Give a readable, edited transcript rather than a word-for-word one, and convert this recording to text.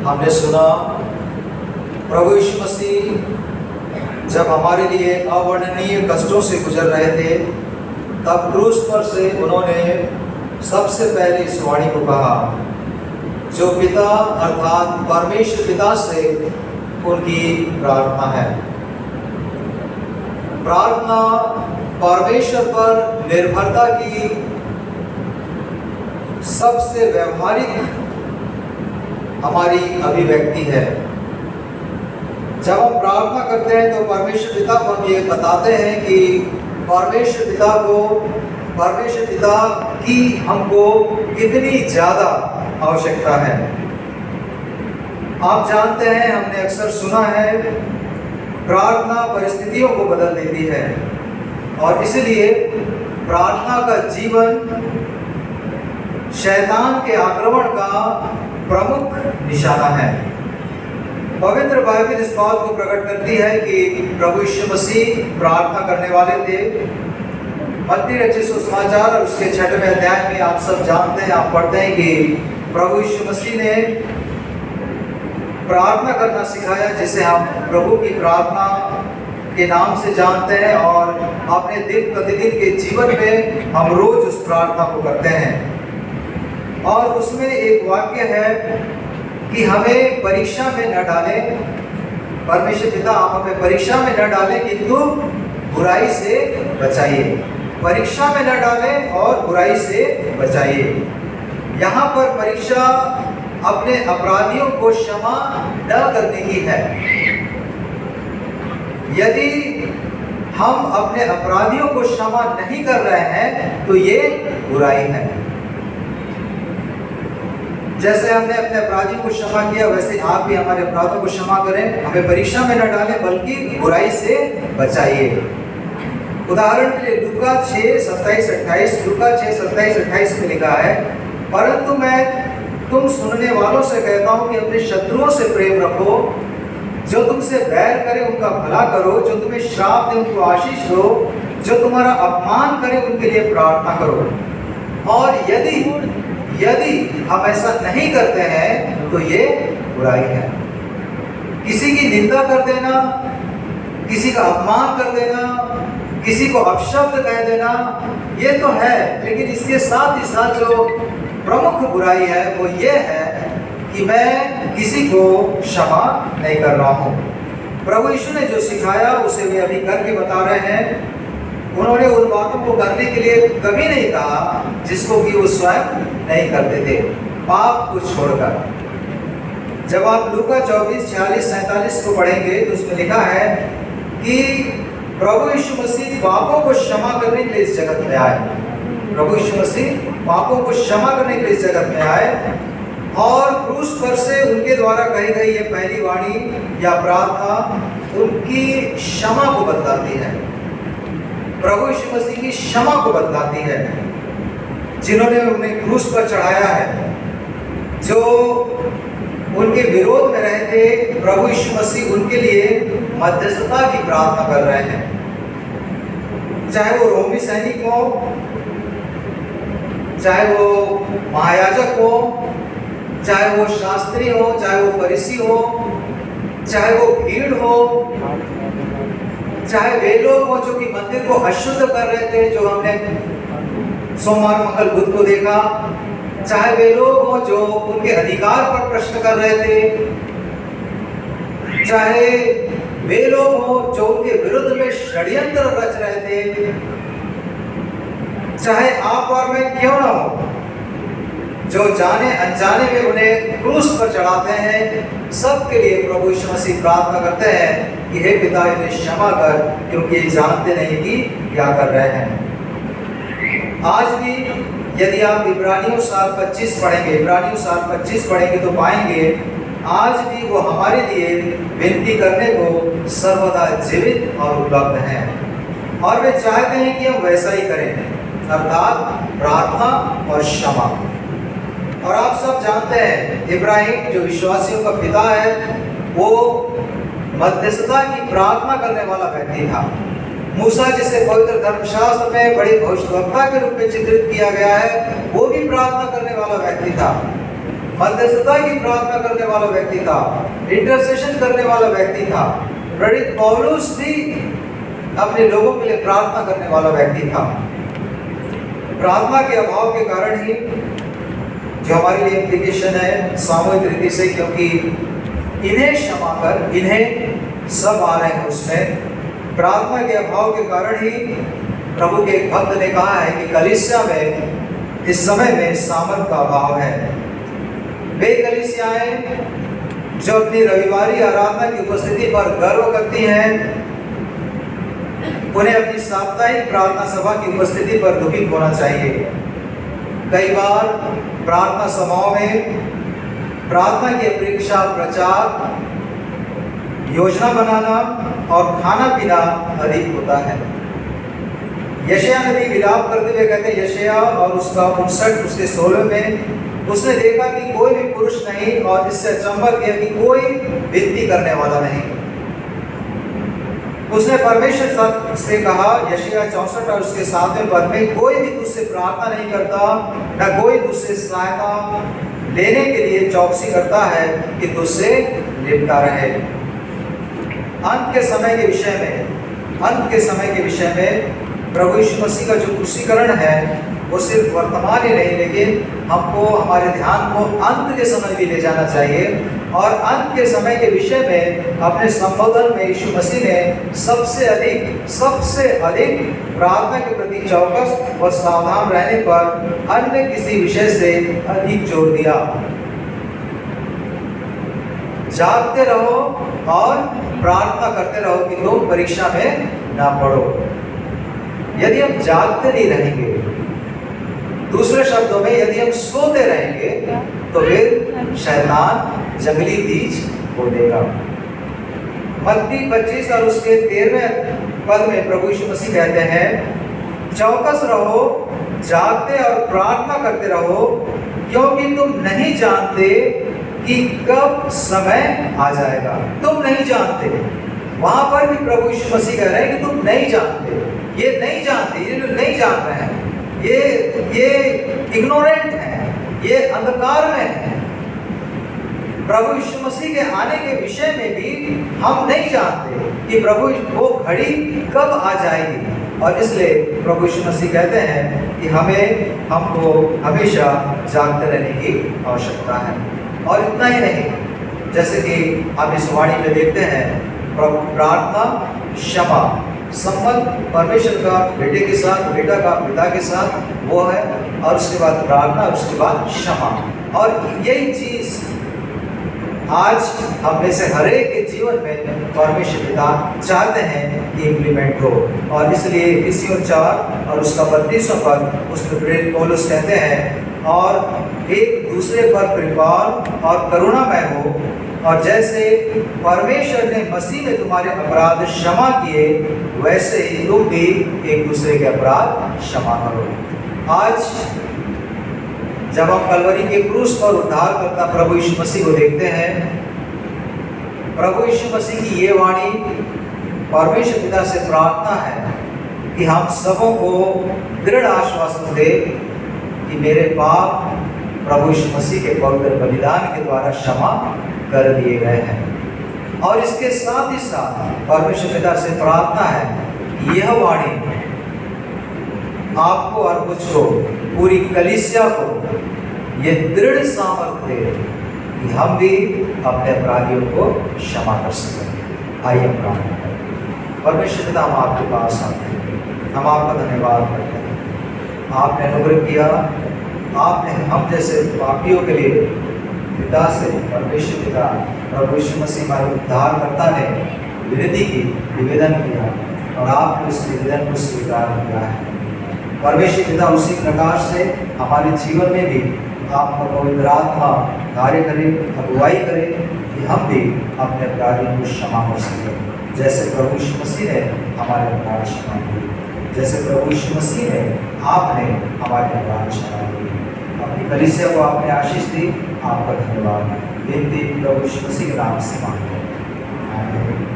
हमने सुना प्रभु यीशु मसीह जब हमारे लिए अवर्णनीय कष्टों से गुजर रहे थे, तब क्रूस पर से उन्होंने सबसे पहले इस वाणी को कहा जो पिता अर्थात परमेश्वर पिता से उनकी प्रार्थना है। प्रार्थना परमेश्वर पर निर्भरता की सबसे व्यवहारिक हमारी अभिव्यक्ति है। जब हम प्रार्थना करते हैं तो परमेश्वर पिता को हम ये बताते हैं कि परमेश्वर पिता की हमको कितनी ज़्यादा आवश्यकता है। आप जानते हैं, हमने अक्सर सुना है, प्रार्थना परिस्थितियों को बदल देती है और इसलिए प्रार्थना का जीवन शैतान के आक्रमण का प्रमुख निशाना है। पवित्र बाइबल इस बात को प्रकट करती है कि प्रभु यीशु मसीह प्रार्थना करने वाले थे। मत्ती रचित सुसमाचार और उसके 6वें अध्याय में आप सब जानते हैं, आप पढ़ते हैं कि प्रभु यीशु मसीह ने प्रार्थना करना सिखाया, जिसे हम प्रभु की प्रार्थना के नाम से जानते हैं और अपने दिन प्रतिदिन के जीवन में हम रोज उस प्रार्थना को करते हैं। और उसमें एक वाक्य है कि हमें परीक्षा में न डालें, परमेश्वर पिता आप हमें परीक्षा में न डालें किंतु बुराई से बचाइए। परीक्षा में न डालें और बुराई से बचाइए। यहाँ पर परीक्षा अपने अपराधियों को क्षमा न करने की है। यदि हम अपने अपराधियों को क्षमा नहीं कर रहे हैं तो ये बुराई है। जैसे हमने अपने अपराधियों को क्षमा किया, वैसे आप भी हमारे अपराधों को क्षमा करें। हमें परीक्षा में न डालें बल्कि बुराई से बचाइए। उदाहरण के लिए लूका 6:27-28 में लिखा है, परंतु मैं तुम सुनने वालों से कहता हूँ कि अपने शत्रुओं से प्रेम रखो, जो तुमसे बैर करे उनका भला करो, जो तुम्हें श्राप दे उनको आशीष दो, जो तुम्हारा अपमान करे उनके लिए प्रार्थना करो। और यदि हम ऐसा नहीं करते हैं तो ये बुराई है। किसी की निंदा कर देना, किसी का अपमान कर देना, किसी को अपशब्द कह देना, ये तो है, लेकिन इसके साथ ही साथ जो प्रमुख बुराई है वो ये है कि मैं किसी को क्षमा नहीं कर रहा हूँ। प्रभु यीशु ने जो सिखाया उसे वे अभी करके बता रहे हैं। उन्होंने उन बातों को करने के लिए कभी नहीं कहा जिसको कि वो स्वयं नहीं करते थे, पाप को छोड़कर। जब आप लूका 24:46-47 को पढ़ेंगे तो उसमें लिखा है कि प्रभु यीशु मसीह पापों को क्षमा करने के लिए इस जगत में आए। प्रभु यीशु मसीह पापों को क्षमा करने के लिए इस जगत में आए और क्रूस पर से उनके द्वारा कही गई ये पहली वाणी या प्रार्थना उनकी क्षमा को बतलाती है। प्रभु यीशु मसीह की क्षमा को बतलाती है। जिन्होंने उन्हें क्रूस पर चढ़ाया है, जो उनके विरोध में रहे थे, प्रभु यीशु मसीह उनके लिए मध्यस्थता की प्रार्थना कर रहे हैं। चाहे वो रोमी सैनिक हो, चाहे वो महायाजक हो, चाहे वो शास्त्री हो, चाहे वो फरीसी हो, चाहे वो भीड़ हो, चाहे वे लोग हो जो कि मंदिर को अशुद्ध कर रहे थे, जो हमने सोमवार मंगल बुध को देखा, चाहे वे लोग हो जो उनके अधिकार पर प्रश्न कर रहे थे, चाहे वे लोग हो जो उनके विरुद्ध में षड्यंत्र रच रहे थे, चाहे आप और मैं क्यों ना हो, जो जाने अनजाने में उन्हें क्रूस पर चढ़ाते हैं, सबके लिए प्रभु यीशु मसीह प्रार्थना करते हैं कि हे पिता इन्हें क्षमा कर, क्योंकि ये जानते नहीं कि क्या कर रहे हैं। आज भी यदि आप इब्रानियों 7:25 पढ़ेंगे तो पाएंगे आज भी वो हमारे लिए विनती करने को सर्वदा जीवित और उपलब्ध हैं और वे चाहते हैं कि हम वैसा ही करें, अर्थात प्रार्थना और क्षमा। और आप सब जानते हैं इब्राहिम जो विश्वासियों का पिता है, वो मध्यस्थता की प्रार्थना करने वाला व्यक्ति था। मूसा जिसे पवित्र धर्मशास्त्र में बड़े भविष्यवक्ता के रूप में चित्रित किया गया है, वो भी प्रार्थना करने वाला व्यक्ति था। मध्यस्थता की प्रार्थना करने वाला व्यक्ति था, इंटरसेशन करने वाला व्यक्ति था। प्रेरित पौलुस भी अपने लोगों के लिए प्रार्थना करने वाला व्यक्ति था। प्रार्थना के अभाव के कारण ही जो हमारे लिए इम्प्लीकेशन है सामूहिक रीति से, क्योंकि इन्हें क्षमा कर, इन्हें सब आ रहे हैं उसमें। प्रार्थना के अभाव के कारण ही प्रभु के एक भक्त ने कहा है कि कलीसिया में इस समय में सामर्थ का अभाव है। वे कलीसियाएं जो अपनी रविवारी आराधना की उपस्थिति पर गर्व करती हैं, उन्हें अपनी साप्ताहिक प्रार्थना सभा की उपस्थिति पर दुखित होना चाहिए। कई बार प्रार्थना सभाओं में प्रार्थना की अपेक्षा प्रचार, योजना बनाना और खाना पीना अधिक होता है। यशायाह नबी विलाप करते हुए कहते हैं, यशायाह और उसका 59 उसके 16 में, उसने देखा कि कोई भी पुरुष नहीं और इससे अचंभा किया कि कोई विनती करने वाला नहीं। उसने परमेश्वर से कहा, यशायाह 64 और उसके 7वें पद में, कोई भी तुझसे प्रार्थना नहीं करता, न कोई तुझसे सहायता लेने के लिए चौकसी करता है कि तुझसे निपटा रहे। अंत के समय के विषय में प्रभु यीशु मसीह का जो क्रूसीकरण है वो सिर्फ वर्तमान ही नहीं, लेकिन हमको हमारे ध्यान को अंत के समय भी ले जाना चाहिए। और अंत के समय के विषय में अपने संबोधन में यीशु मसीह ने सबसे अधिक प्रार्थना के प्रति चौकस और सावधान रहने पर अन्य किसी विषय से अधिक जोर दिया। जागते रहो और प्रार्थना करते रहो कि तुम परीक्षा में ना पड़ो। यदि हम जागते नहीं रहेंगे, दूसरे शब्दों में यदि हम सोते रहेंगे, तो फिर शैतान जंगली बीज बो देगा। मत्ती 25 और उसके 13वें पद में प्रभु यीशु मसीह कहते हैं, चौकस रहो, जागते और प्रार्थना करते रहो, क्योंकि तुम नहीं जानते कि कब समय आ जाएगा। तुम नहीं जानते। वहां पर भी प्रभु यीशु मसीह कह रहे हैं कि तुम नहीं जानते। ये नहीं जानते, ये जो नहीं जान रहे हैं, ये इग्नोरेंट हैं, ये अंधकार में हैं। प्रभु यीशु मसीह के आने के विषय में भी हम नहीं जानते कि प्रभु वो घड़ी कब आ जाएगी। और इसलिए प्रभु यीशु मसीह कहते हैं कि हमको हमेशा जागते रहने की आवश्यकता है। और इतना ही नहीं, जैसे कि हम इस वाणी में देखते हैं, प्रार्थना, क्षमा, संबंध परमेश्वर का बेटे के साथ, बेटा का पिता के साथ वो है, और उसके बाद प्रार्थना, उसके बाद क्षमा। और यही चीज आज हम में से हरेक के जीवन में परमेश्वर पिता चाहते हैं कि इम्प्लीमेंट हो। और इसलिए इफिसियों 4 और उसका 32वां पद, उसमें प्रेरित पौलुस कहते हैं, और एक दूसरे पर कृपाल और करुणामय हो, और जैसे परमेश्वर ने मसीह में तुम्हारे अपराध क्षमा किए, वैसे ही तुम भी एक दूसरे के अपराध क्षमा करो। आज जब हम कलवरी के क्रूस पर उद्धारकर्ता प्रभु यीशु मसीह को देखते हैं, प्रभु यीशु मसीह की ये वाणी परमेश्वर पिता से प्रार्थना है कि हम सबों को दृढ़ आश्वासन दे कि मेरे पाप प्रभु यीशु मसीह के पवित्र बलिदान के द्वारा क्षमा कर दिए गए हैं। और इसके साथ ही साथ परमेश्वर पिता से प्रार्थना है कि यह वाणी आपको और मुझको, पूरी कलीसिया को ये दृढ़ सामर्थ्य दे कि हम भी अपने अपराधियों को क्षमा कर सकें। आइए प्रार्थना करें। परमेश्वर पिता, हम आपके पास आते हैं, हम आपका धन्यवाद करते हैं। आपने अनुग्रह किया, आपने हम जैसे पापियों के लिए पिता से, परमेश्वर पिता प्रभु यीशु मसीह हमारे उद्धारकर्ता ने विनती की, निवेदन किया, और आपने उस निवेदन को स्वीकार किया है। परमेश्वर पिता, उसी प्रकार से हमारे जीवन में भी आपका पवित्र आत्मा कार्य करे, अगुवाई करे कि हम भी अपने अपराधियों को क्षमा कर सकें, जैसे प्रभु यीशु मसीह ने हमारे अपराध क्षमा किए, जैसे प्रभु यीशु मसीह ने आपने हमारे अपराध क्षमा किए। अपनी कलीसिया को आपने आशीष दी, आपका धन्यवाद। विनती प्रभु यीशु मसीह के नाम से मांगते हैं, आमीन।